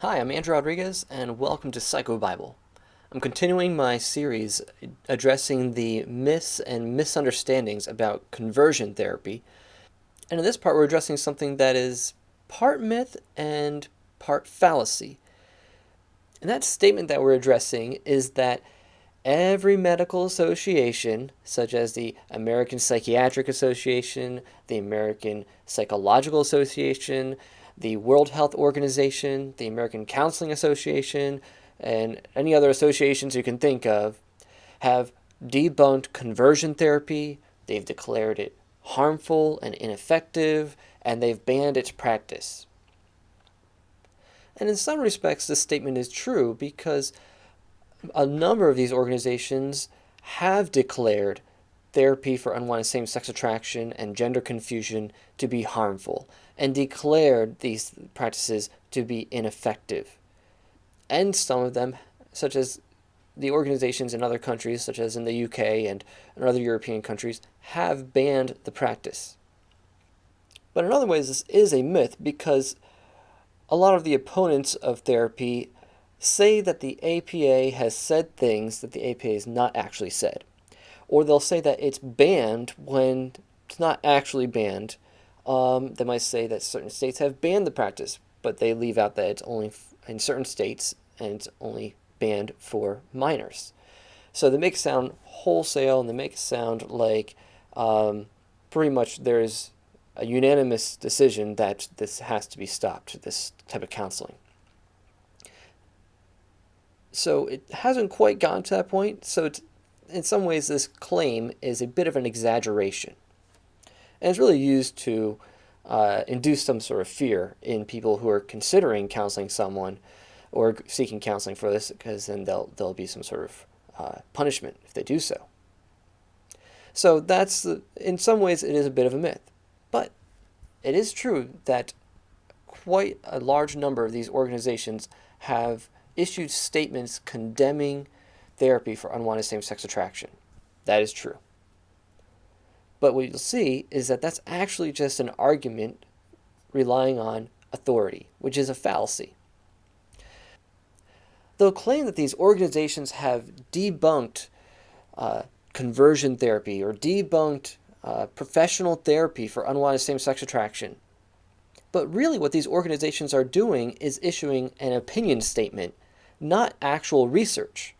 Hi, I'm Andrew Rodriguez, and welcome to PsychoBible. I'm continuing my series addressing the myths and misunderstandings about conversion therapy. And in this part, we're addressing something that is part myth and part fallacy. And that statement that we're addressing is that every medical association, such as the American Psychiatric Association, the American Psychological Association, the World Health Organization, the American Counseling Association, and any other associations you can think of, have debunked conversion therapy, they've declared it harmful and ineffective, and they've banned its practice. And in some respects, this statement is true because a number of these organizations have declared therapy for unwanted same-sex attraction and gender confusion to be harmful and declared these practices to be ineffective. And some of them, such as the organizations in other countries, such as in the UK and in other European countries, have banned the practice. But in other ways, this is a myth because a lot of the opponents of therapy say that the APA has said things that the APA has not actually said. Or they'll say that it's banned when it's not actually banned. They might say that certain states have banned the practice, but they leave out that it's only in certain states and it's only banned for minors. So they make it sound wholesale and they make it sound like pretty much there's a unanimous decision that this has to be stopped, this type of counseling. So it hasn't quite gotten to that point. So in some ways, this claim is a bit of an exaggeration. And it's really used to induce some sort of fear in people who are considering counseling someone or seeking counseling for this, because then there'll be some sort of punishment if they do so. So in some ways, it is a bit of a myth. But it is true that quite a large number of these organizations have issued statements condemning therapy for unwanted same-sex attraction. That is true. But what you'll see is that that's actually just an argument relying on authority, which is a fallacy. They'll claim that these organizations have debunked conversion therapy or debunked professional therapy for unwanted same-sex attraction. But really what these organizations are doing is issuing an opinion statement, not actual research.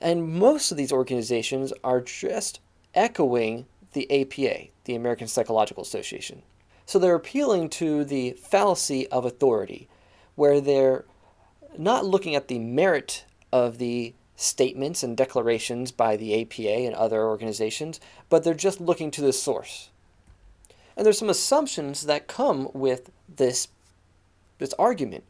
And most of these organizations are just echoing the APA, the American Psychological Association. So they're appealing to the fallacy of authority, where they're not looking at the merit of the statements and declarations by the APA and other organizations, but they're just looking to the source. And there's some assumptions that come with this argument.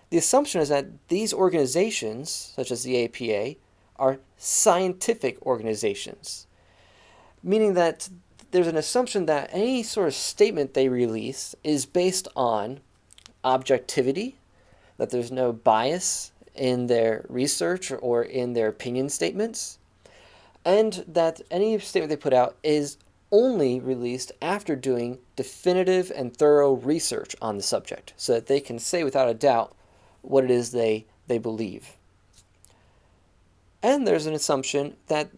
The assumption is that these organizations, such as the APA, are scientific organizations, meaning that there's an assumption that any sort of statement they release is based on objectivity, that there's no bias in their research or in their opinion statements, and that any statement they put out is only released after doing definitive and thorough research on the subject so that they can say without a doubt what it is they believe. And there's an assumption that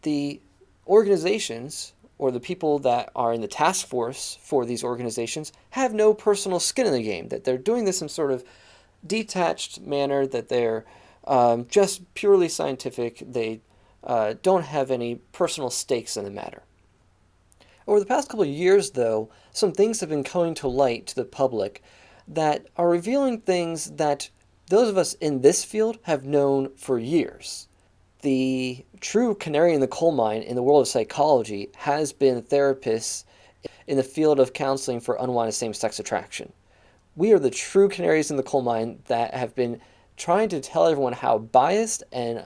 the organizations or the people that are in the task force for these organizations have no personal skin in the game, that they're doing this in sort of detached manner, that they're just purely scientific, they don't have any personal stakes in the matter. Over the past couple of years, though, some things have been coming to light to the public that are revealing things that those of us in this field have known for years. The true canary in the coal mine in the world of psychology has been therapists in the field of counseling for unwanted same-sex attraction. We are the true canaries in the coal mine that have been trying to tell everyone how biased and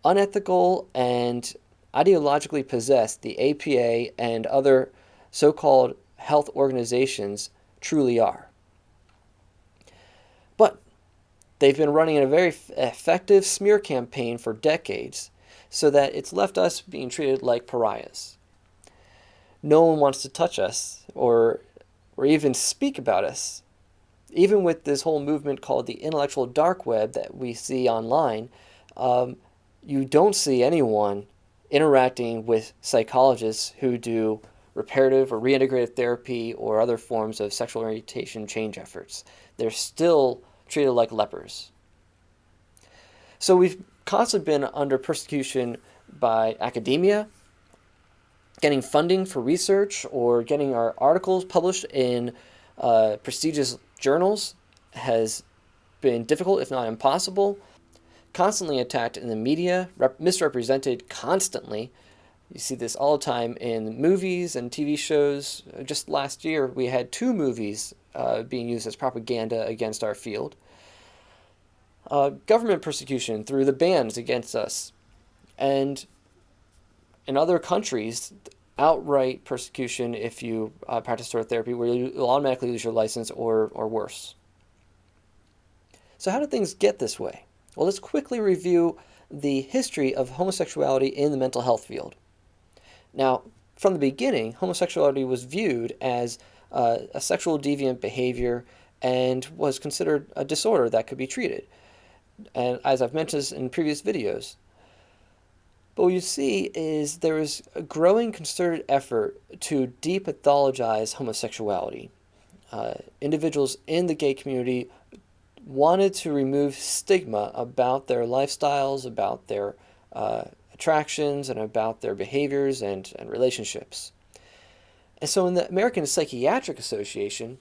unethical and ideologically possessed the APA and other so-called health organizations truly are. But they've been running a very effective smear campaign for decades so that it's left us being treated like pariahs. No one wants to touch us or even speak about us Even with this whole movement called the intellectual dark web that we see online, you don't see anyone interacting with psychologists who do reparative or reintegrative therapy or other forms of sexual orientation change efforts. They're still treated like lepers. So we've constantly been under persecution by academia, getting funding for research or getting our articles published in prestigious journals has been difficult, if not impossible. Constantly attacked in the media, misrepresented constantly. You see this all the time in movies and TV shows. Just last year, we had 2 movies being used as propaganda against our field. Government persecution through the bans against us. And in other countries, outright persecution if you practice sort of therapy, where you'll automatically lose your license or worse. So how did things get this way? Well, let's quickly review the history of homosexuality in the mental health field. Now, from the beginning, homosexuality was viewed as a sexual deviant behavior and was considered a disorder that could be treated. And as I've mentioned in previous videos, but what you see is there is a growing concerted effort to depathologize homosexuality. Individuals in the gay community wanted to remove stigma about their lifestyles, about their attractions, and about their behaviors and relationships. And so in the American Psychiatric Association,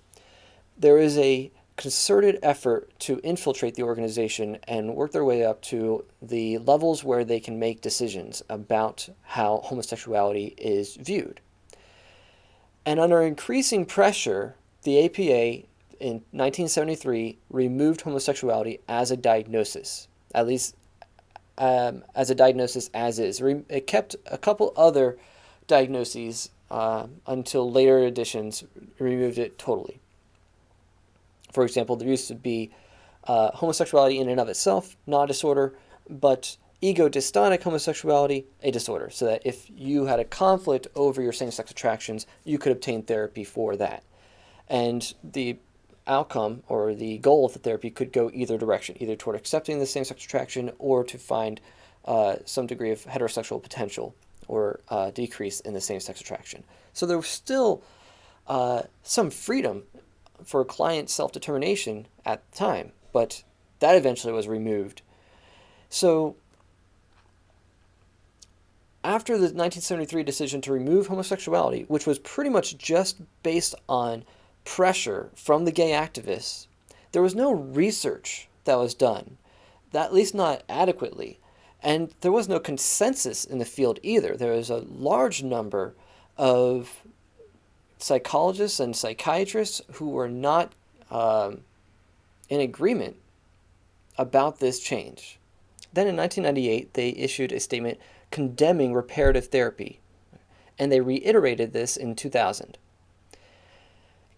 there is a concerted effort to infiltrate the organization and work their way up to the levels where they can make decisions about how homosexuality is viewed. And under increasing pressure, the APA in 1973 removed homosexuality as a diagnosis, at least as a diagnosis as is. It kept a couple other diagnoses until later editions removed it totally. For example, there used to be homosexuality in and of itself, not a disorder, but ego-dystonic homosexuality, a disorder, so that if you had a conflict over your same-sex attractions, you could obtain therapy for that. And the outcome or the goal of the therapy could go either direction, either toward accepting the same-sex attraction or to find some degree of heterosexual potential or decrease in the same-sex attraction. So there was still some freedom for client self-determination at the time, but that eventually was removed. So after the 1973 decision to remove homosexuality, which was pretty much just based on pressure from the gay activists, there was no research that was done, at least not adequately, and there was no consensus in the field either. There was a large number of psychologists and psychiatrists who were not in agreement about this change. Then in 1998, they issued a statement condemning reparative therapy, and they reiterated this in 2000.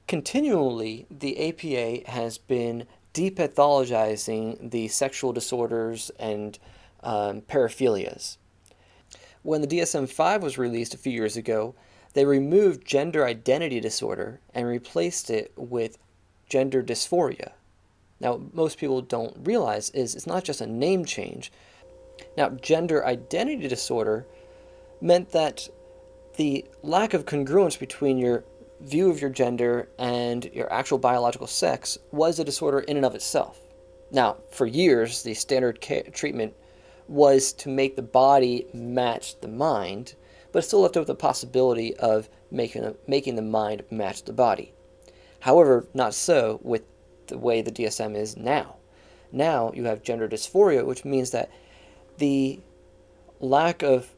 Continually, the APA has been depathologizing the sexual disorders and paraphilias. When the DSM-5 was released a few years ago, they removed gender identity disorder and replaced it with gender dysphoria. Now, what most people don't realize is it's not just a name change. Now, gender identity disorder meant that the lack of congruence between your view of your gender and your actual biological sex was a disorder in and of itself. Now, for years, the standard treatment was to make the body match the mind, but it still left open the possibility of making the mind match the body. However, not so with the way the DSM is now. Now you have gender dysphoria, which means that the lack of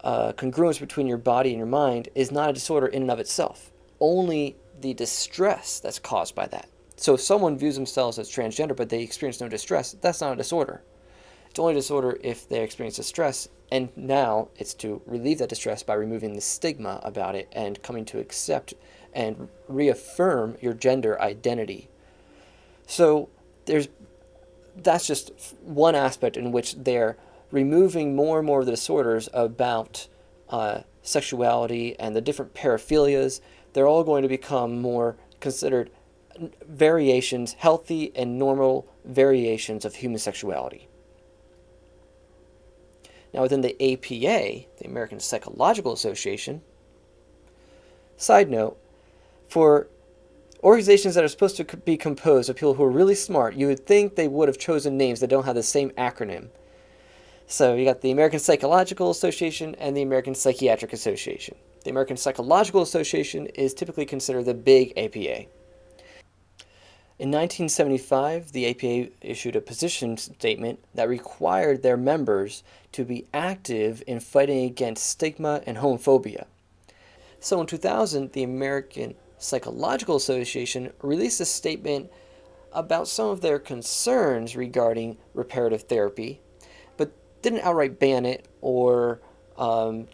congruence between your body and your mind is not a disorder in and of itself. Only the distress that's caused by that. So if someone views themselves as transgender but they experience no distress, that's not a disorder. It's only a disorder if they experience distress, and now it's to relieve that distress by removing the stigma about it and coming to accept and reaffirm your gender identity. So that's just one aspect in which they're removing more and more of the disorders about sexuality and the different paraphilias. They're all going to become more considered variations, healthy and normal variations of human sexuality. Now, within the APA, the American Psychological Association, side note, for organizations that are supposed to be composed of people who are really smart, you would think they would have chosen names that don't have the same acronym. So you got the American Psychological Association and the American Psychiatric Association. The American Psychological Association is typically considered the big APA. In 1975, the APA issued a position statement that required their members to be active in fighting against stigma and homophobia. So in 2000, the American Psychological Association released a statement about some of their concerns regarding reparative therapy, but didn't outright ban it or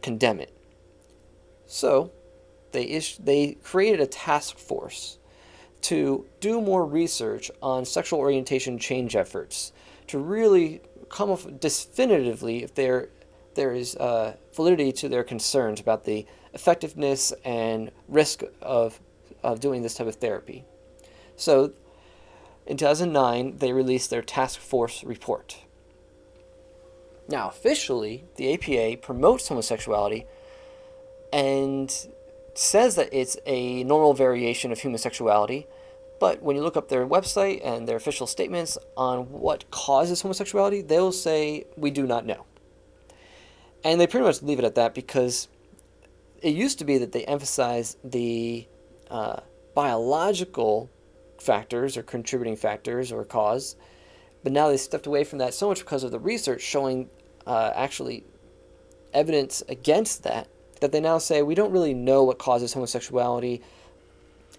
condemn it. So they created a task force to do more research on sexual orientation change efforts, to really come up definitively if there is validity to their concerns about the effectiveness and risk of doing this type of therapy. So in 2009, they released their task force report. Now, officially, the APA promotes homosexuality and says that it's a normal variation of human sexuality, but when you look up their website and their official statements on what causes homosexuality, they'll say, we do not know. And they pretty much leave it at that, because it used to be that they emphasized the biological factors or contributing factors or cause, but now they stepped away from that so much because of the research showing actually evidence against that they now say we don't really know what causes homosexuality,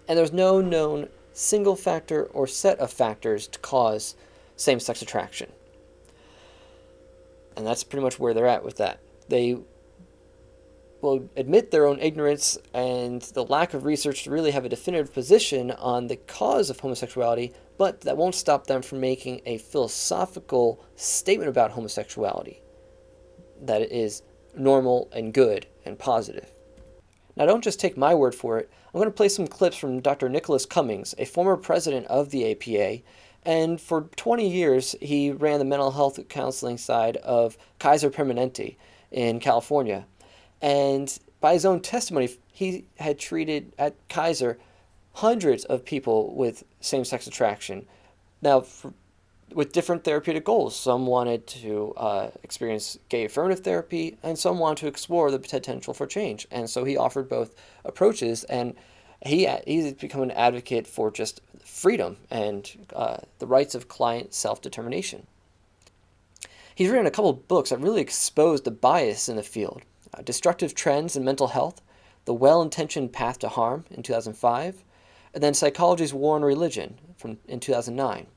and there's no known single factor or set of factors to cause same-sex attraction. And that's pretty much where they're at with that. They will admit their own ignorance and the lack of research to really have a definitive position on the cause of homosexuality, but that won't stop them from making a philosophical statement about homosexuality that it is normal and good and positive. Now, don't just take my word for it. I'm going to play some clips from Dr. Nicholas Cummings, a former president of the APA, and for 20 years he ran the mental health counseling side of Kaiser Permanente in California. And by his own testimony, he had treated at Kaiser hundreds of people with same-sex attraction. Now, with different therapeutic goals. Some wanted to experience gay affirmative therapy, and some wanted to explore the potential for change. And so he offered both approaches, and he's become an advocate for just freedom and the rights of client self-determination. He's written a couple of books that really exposed the bias in the field. Destructive Trends in Mental Health, The Well-Intentioned Path to Harm in 2005, and then Psychology's War on Religion in 2009.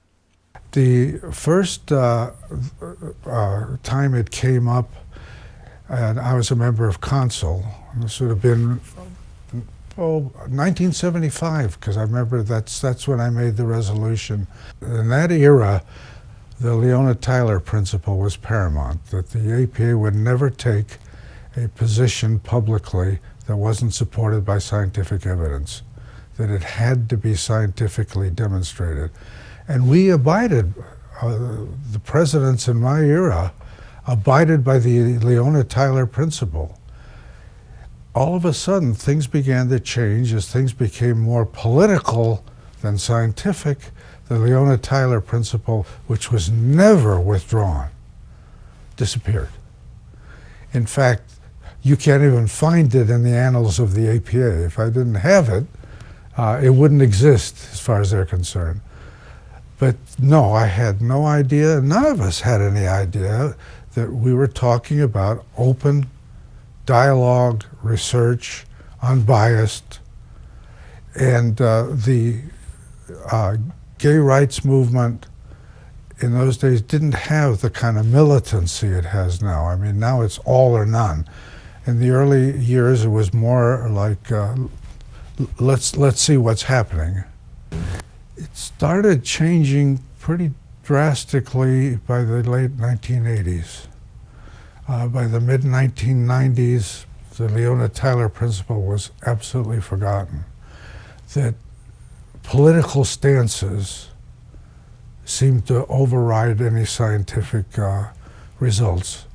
The first time it came up, and I was a member of Council, this would have been 1975, because I remember that's when I made the resolution. In that era, the Leona Tyler principle was paramount, that the APA would never take a position publicly that wasn't supported by scientific evidence, that it had to be scientifically demonstrated. And we abided, the presidents in my era abided by the Leona Tyler principle. All of a sudden, things began to change as things became more political than scientific. The Leona Tyler principle, which was never withdrawn, disappeared. In fact, you can't even find it in the annals of the APA. If I didn't have it, it wouldn't exist as far as they're concerned. But no, I had no idea, none of us had any idea that we were talking about open dialogue, research, unbiased, and the gay rights movement in those days didn't have the kind of militancy it has now. I mean, now it's all or none. In the early years, it was more like, let's see what's happening. It started changing pretty drastically by the late 1980s. By the political stances seemed to override any scientific results.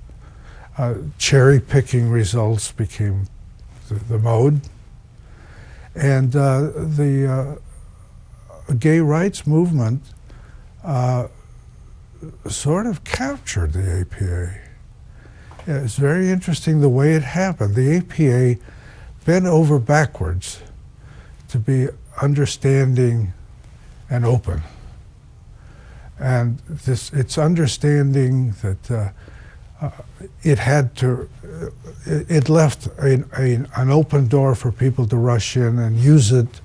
Cherry-picking results became the mode, and the gay rights movement sort of captured the APA. It's very interesting the way it happened. The APA bent over backwards to be understanding and open. And it's understanding that it left an open door for people to rush in and use it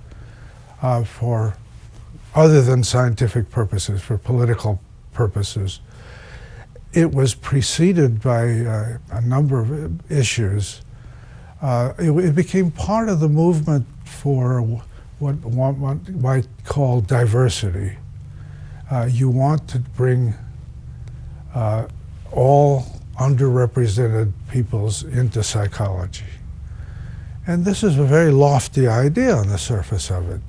for other than scientific purposes, for political purposes. It was preceded by a number of issues. It became part of the movement for what one might call diversity. You want to bring all underrepresented peoples into psychology. And this is a very lofty idea on the surface of it.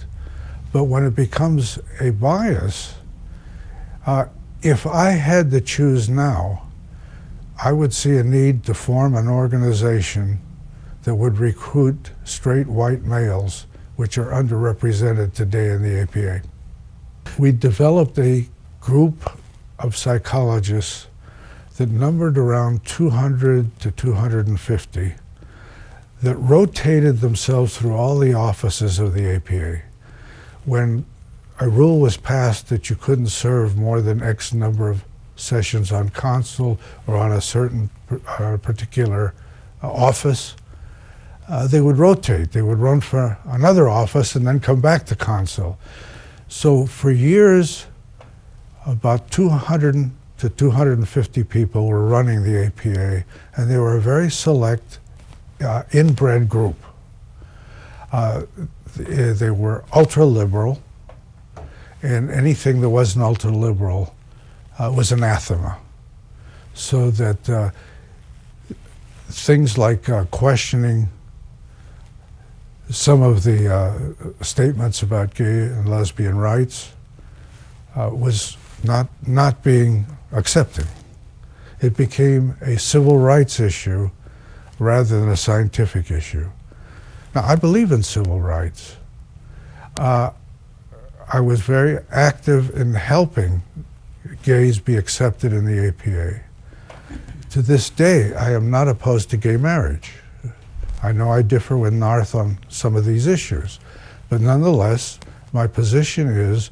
But when it becomes a bias, if I had to choose now, I would see a need to form an organization that would recruit straight white males, which are underrepresented today in the APA. We developed a group of psychologists that numbered around 200 to 250 that rotated themselves through all the offices of the APA. When a rule was passed that you couldn't serve more than X number of sessions on console or on a certain particular office, they would rotate. They would run for another office and then come back to console. So for years, about 200 to 250 people were running the APA, and they were a very select, inbred group. They were ultra-liberal, and anything that wasn't ultra-liberal was anathema. So that things like questioning some of the statements about gay and lesbian rights was not being accepted. It became a civil rights issue rather than a scientific issue. Now, I believe in civil rights. I was very active in helping gays be accepted in the APA. To this day, I am not opposed to gay marriage. I know I differ with Narth on some of these issues, but nonetheless, my position is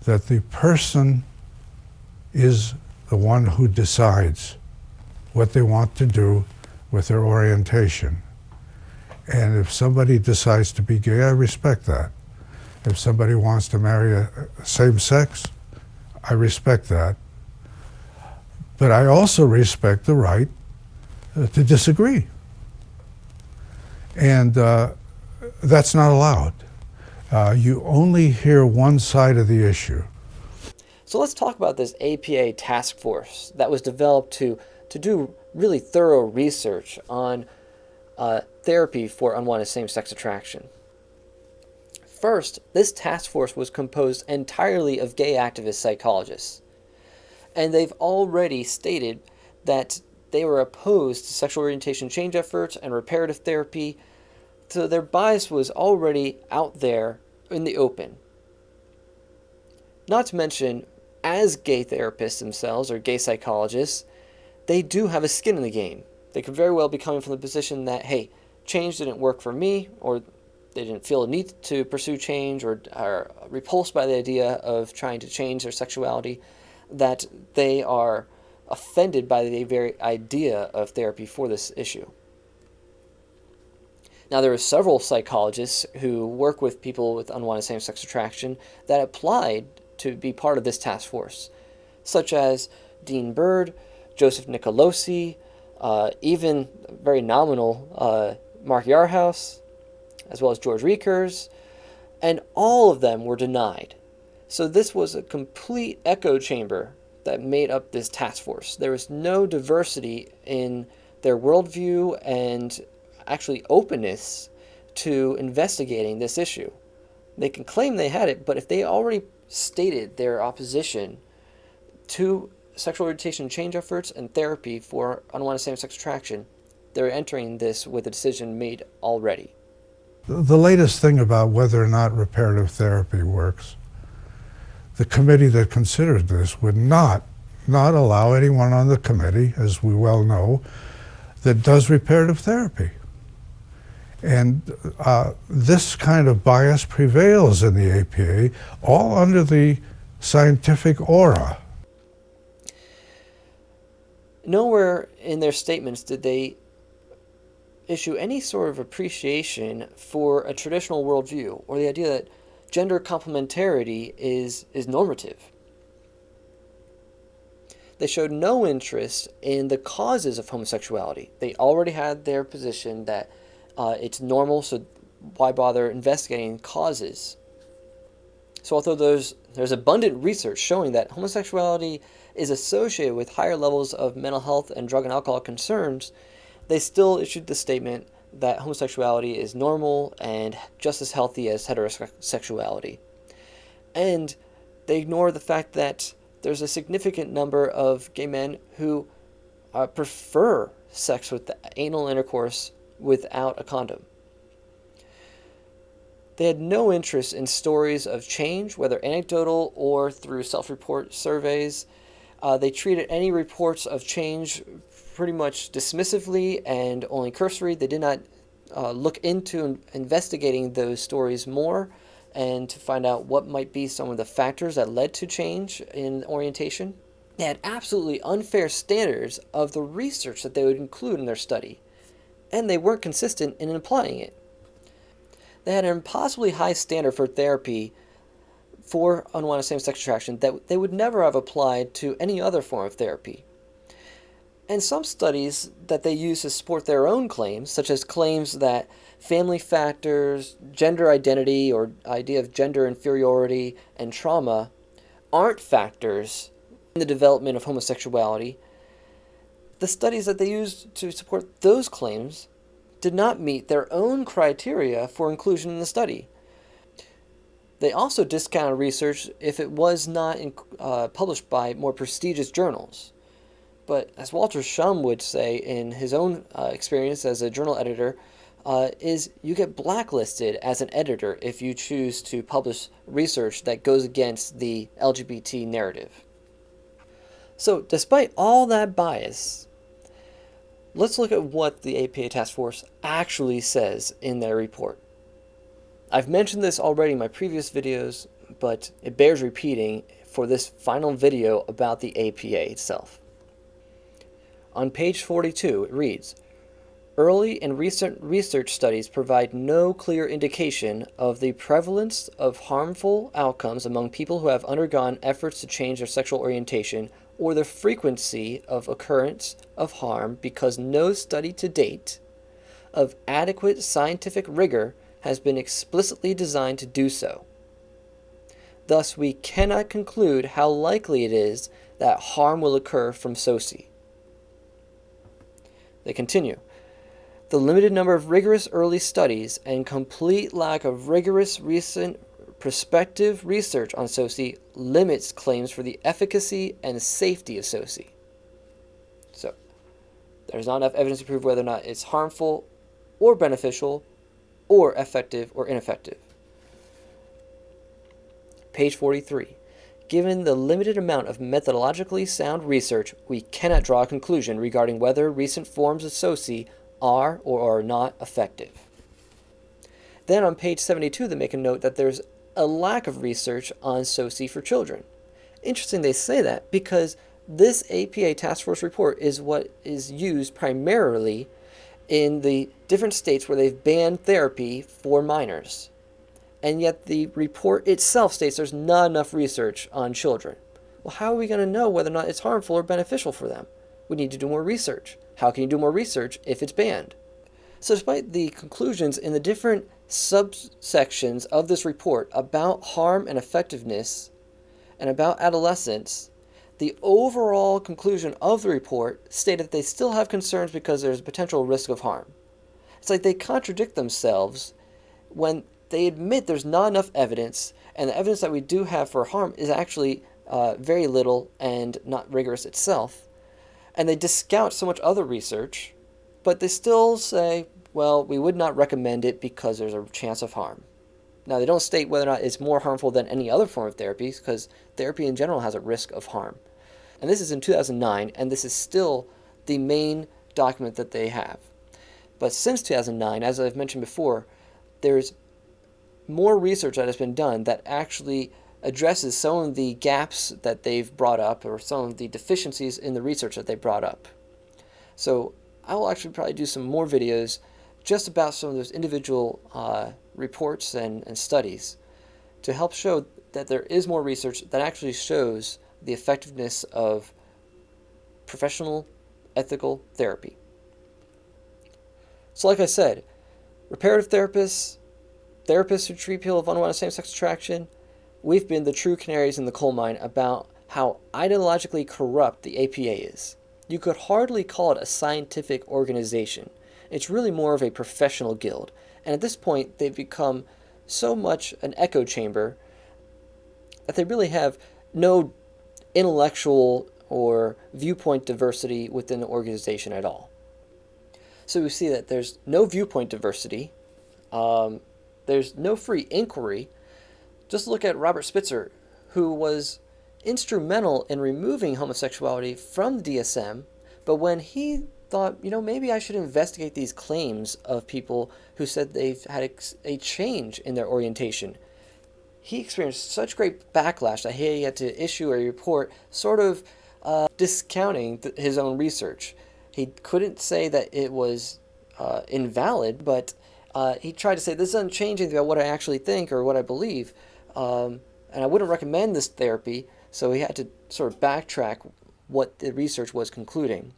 that the person is the one who decides what they want to do with their orientation. And if somebody decides to be gay, I respect that. If somebody wants to marry a same sex, I respect that. But I also respect the right to disagree. And that's not allowed. You only hear one side of the issue. So let's talk about this APA task force that was developed to do really thorough research on therapy for unwanted same-sex attraction. First, this task force was composed entirely of gay activist psychologists. And they've already stated that they were opposed to sexual orientation change efforts and reparative therapy, so their bias was already out there in the open. Not to mention, as gay therapists themselves, or gay psychologists, they do have a skin in the game. They could very well be coming from the position that, hey, change didn't work for me, or they didn't feel a need to pursue change, or are repulsed by the idea of trying to change their sexuality, that they are offended by the very idea of therapy for this issue. Now, there are several psychologists who work with people with unwanted same-sex attraction that applied to be part of this task force, such as Dean Bird, Joseph Nicolosi, even very nominal Mark Yarhouse, as well as George Riekers, and all of them were denied. So this was a complete echo chamber that made up this task force. There was no diversity in their worldview and actually openness to investigating this issue. They can claim they had it, but if they already stated their opposition to sexual orientation change efforts and therapy for unwanted same-sex attraction, they're entering this with a decision made already. The latest thing about whether or not reparative therapy works, the committee that considered this would not allow anyone on the committee, as we well know, that does reparative therapy. And this kind of bias prevails in the APA, all under the scientific aura. Nowhere in their statements did they issue any sort of appreciation for a traditional worldview or the idea that gender complementarity is normative. They showed no interest in the causes of homosexuality. They already had their position that it's normal, so why bother investigating causes? So although there's abundant research showing that homosexuality is associated with higher levels of mental health and drug and alcohol concerns, they still issued the statement that homosexuality is normal and just as healthy as heterosexuality. And they ignore the fact that there's a significant number of gay men who prefer sex with the anal intercourse without a condom. They had no interest in stories of change, whether anecdotal or through self-report surveys. They treated any reports of change pretty much dismissively and only cursory. They did not look into investigating those stories more and to find out what might be some of the factors that led to change in orientation. They had absolutely unfair standards of the research that they would include in their study, and they weren't consistent in applying it. They had an impossibly high standard for therapy for unwanted same-sex attraction that they would never have applied to any other form of therapy. And some studies that they use to support their own claims, such as claims that family factors, gender identity, or idea of gender inferiority and trauma aren't factors in the development of homosexuality, the studies that they used to support those claims did not meet their own criteria for inclusion in the study. They also discounted research if it was not published by more prestigious journals. But as Walter Schumm would say in his own experience as a journal editor, is you get blacklisted as an editor if you choose to publish research that goes against the LGBT narrative. So despite all that bias, let's look at what the APA Task Force actually says in their report. I've mentioned this already in my previous videos, but it bears repeating for this final video about the APA itself. On page 42, it reads, "Early and recent research studies provide no clear indication of the prevalence of harmful outcomes among people who have undergone efforts to change their sexual orientation or the frequency of occurrence of harm because no study to date of adequate scientific rigor has been explicitly designed to do so. Thus, we cannot conclude how likely it is that harm will occur from SOCE." They continue, "The limited number of rigorous early studies and complete lack of rigorous recent prospective research on SOCE limits claims for the efficacy and safety of SOCE." So, there's not enough evidence to prove whether or not it's harmful or beneficial or effective or ineffective. Page 43. "Given the limited amount of methodologically sound research, we cannot draw a conclusion regarding whether recent forms of SOCE are or are not effective." Then on page 72, they make a note that there's a lack of research on SOCE for children. Interesting they say that because this APA Task Force report is what is used primarily in the different states where they've banned therapy for minors. And yet the report itself states there's not enough research on children. Well, how are we going to know whether or not it's harmful or beneficial for them? We need to do more research. How can you do more research if it's banned? So despite the conclusions in the different subsections of this report about harm and effectiveness and about adolescence, the overall conclusion of the report stated that they still have concerns because there's a potential risk of harm. It's like they contradict themselves when they admit there's not enough evidence, and the evidence that we do have for harm is actually very little and not rigorous itself. And they discount so much other research, but they still say, well, we would not recommend it because there's a chance of harm. Now, they don't state whether or not it's more harmful than any other form of therapy, because therapy in general has a risk of harm. And this is in 2009, and this is still the main document that they have. But since 2009, as I've mentioned before, there's more research that has been done that actually addresses some of the gaps that they've brought up, or some of the deficiencies in the research that they brought up. So I will actually probably do some more videos just about some of those individual reports and studies to help show that there is more research that actually shows the effectiveness of professional ethical therapy. So like I said, reparative therapists, therapists who treat people of unwanted same-sex attraction, we've been the true canaries in the coal mine about how ideologically corrupt the APA is. You could hardly call it a scientific organization. It's really more of a professional guild. And at this point, they've become so much an echo chamber that they really have no intellectual or viewpoint diversity within the organization at all. So we see that there's no viewpoint diversity, there's no free inquiry. Just look at Robert Spitzer, who was instrumental in removing homosexuality from the DSM, but when he thought, maybe I should investigate these claims of people who said they've had a change in their orientation, he experienced such great backlash that he had to issue a report sort of discounting his own research. He couldn't say that it was invalid, but he tried to say, this doesn't change anything about what I actually think or what I believe, and I wouldn't recommend this therapy, so he had to sort of backtrack what the research was concluding,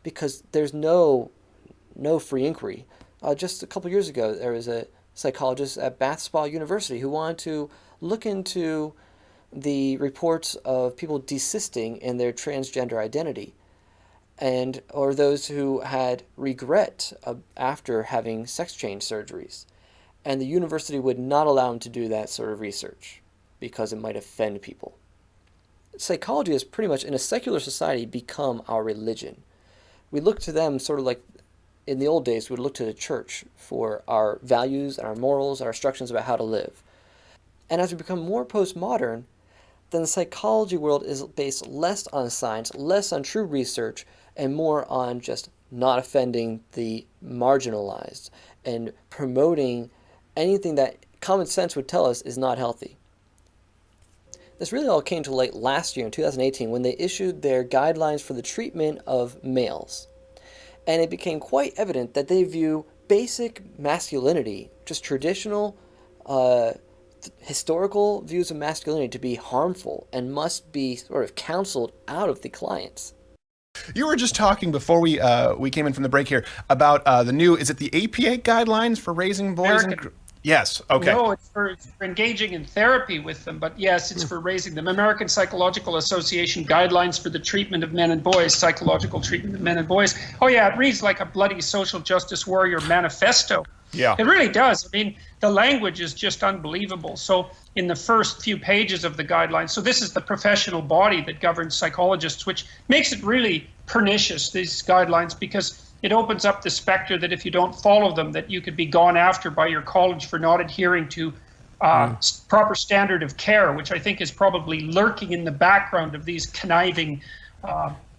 because there's no free inquiry. Just a couple years ago, there was a psychologist at Bath Spa University who wanted to look into the reports of people desisting in their transgender identity, or those who had regret after having sex change surgeries. And the university would not allow him to do that sort of research because it might offend people. Psychology has pretty much, in a secular society, become our religion. We look to them sort of like in the old days, we would look to the church for our values and our morals, our instructions about how to live. And as we become more postmodern, then the psychology world is based less on science, less on true research, and more on just not offending the marginalized and promoting anything that common sense would tell us is not healthy. This really all came to light last year in 2018 when they issued their guidelines for the treatment of males. And it became quite evident that they view basic masculinity, just traditional historical views of masculinity, to be harmful and must be sort of counseled out of the clients. You were just talking before we came in from the break here about the new, is it the APA guidelines for raising boys? Yes, okay. No, it's for engaging in therapy with them, but yes, it's for raising them. American Psychological Association guidelines for the treatment of men and boys, psychological treatment of men and boys. Oh yeah, it reads like a bloody social justice warrior manifesto. Yeah. It really does. I mean, the language is just unbelievable. So in the first few pages of the guidelines, so this is the professional body that governs psychologists, which makes it really pernicious, these guidelines, because it opens up the specter that if you don't follow them, that you could be gone after by your college for not adhering to proper standard of care, which I think is probably lurking in the background of these conniving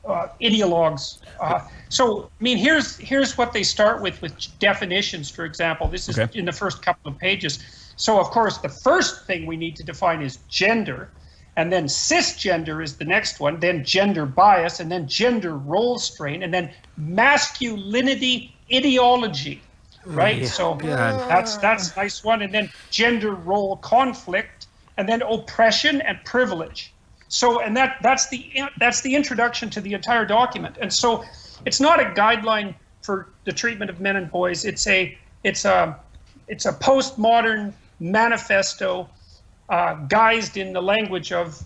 ideologues. So, I mean, here's what they start with definitions, for example. This is in the first couple of pages. So, of course, the first thing we need to define is gender. And then cisgender is the next one, then gender bias, and then gender role strain, and then masculinity ideology, right? Yeah. So that's a nice one. And then gender role conflict, and then oppression and privilege. So, and that's the introduction to the entire document. And so it's not a guideline for the treatment of men and boys. It's a postmodern manifesto guised in the language of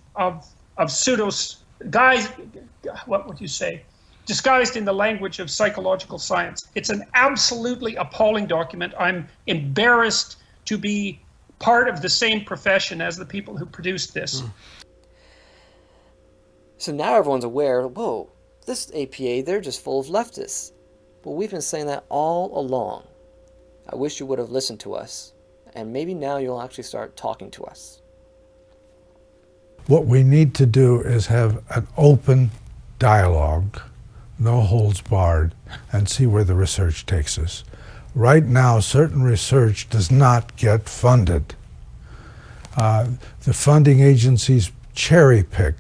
disguised in the language of psychological science. It's an absolutely appalling document. I'm embarrassed to be part of the same profession as the people who produced this. So now everyone's aware, whoa, this APA, they're just full of leftists. Well, we've been saying that all along. I wish you would have listened to us, and maybe now you'll actually start talking to us. What we need to do is have an open dialogue, no holds barred, and see where the research takes us. Right now, certain research does not get funded. The funding agencies cherry pick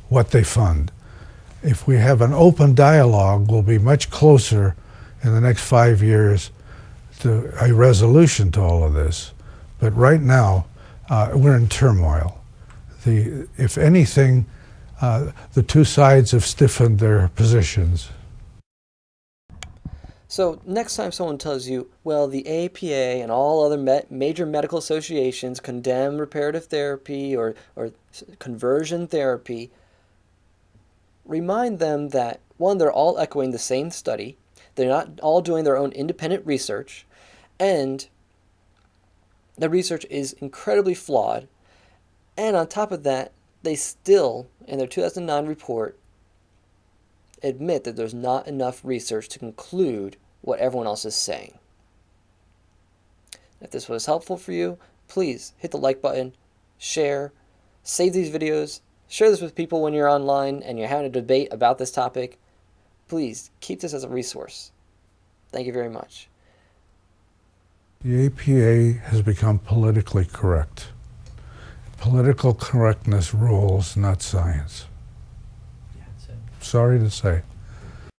what they fund. If we have an open dialogue, we'll be much closer in the next 5 years to a resolution to all of this. But right now, we're in turmoil. If anything, the two sides have stiffened their positions. So next time someone tells you, well, the APA and all other major medical associations condemn reparative therapy or conversion therapy, remind them that, one, they're all echoing the same study, they're not all doing their own independent research, and the research is incredibly flawed, and on top of that, they still, in their 2009 report, admit that there's not enough research to conclude what everyone else is saying. If this was helpful for you, please hit the like button, share, save these videos, share this with people when you're online and you're having a debate about this topic. Please keep this as a resource. Thank you very much. The APA has become politically correct. Political correctness rules, not science. Sorry to say.